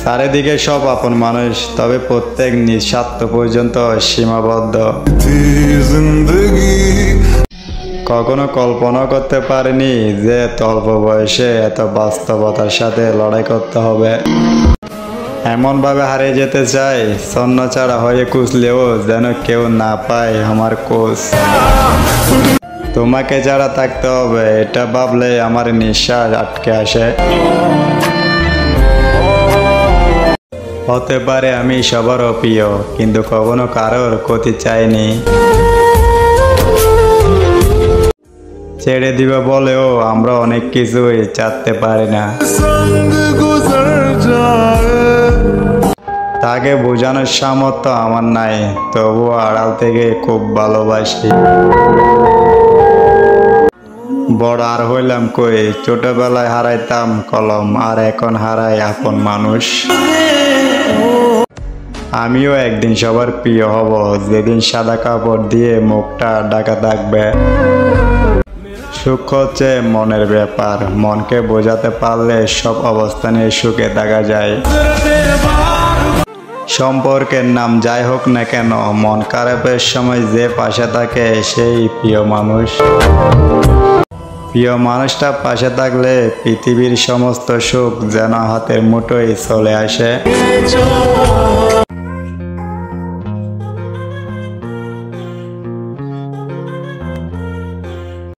চারিদিকে সব আপন মানুষ, তবে প্রত্যেক নিজ স্বার্থ পর্যন্ত সীমাবদ্ধ। কখনো কল্পনা করতে পারিনি যে অল্প বয়সে এত বাস্তবতার সাথে লড়াই করতে হবে। এমনভাবে হারিয়ে যেতে চাই, ছন্নছাড়া হয়ে খুঁজলেও যেন কেউ না পায় আমার খোঁজ। তোমাকে ছাড়া থাকতে হবে এটা ভাবলে আমার নিঃশ্বাস আটকে আসে। হতে পারে আমি সবার প্রিয়, কিন্তু কখনো কারোর ক্ষতি চাইনি। ছেড়ে দিবে বলেও আমরা অনেক কিছুই চাইতে পারি না। তাকে বোঝানোর সামর্থ্য আমার নাই, তবুও আড়াল থেকে খুব ভালোবাসি। বড় আর হইলাম কই, ছোটবেলায় হারাইতাম কলম, আর এখন হারাই আপন মানুষ। আমিও একদিন সবার প্রিয় হব, যেদিন সাদা কাপড় দিয়ে মুখটা ঢাকা থাকবে। সুখ হচ্ছে মনের ব্যাপার, মনকে বোঝাতে পারলে সব অবস্থানে সুখে থাকা যায়। সম্পর্কের নাম যাই হোক না কেন, মন খারাপের সময় যে পাশে থাকে সেই প্রিয় মানুষ। প্রিয় মানুষটা পাশে থাকলে পৃথিবীর সমস্ত সুখ যেন হাতের মুঠোয় চলে আসে।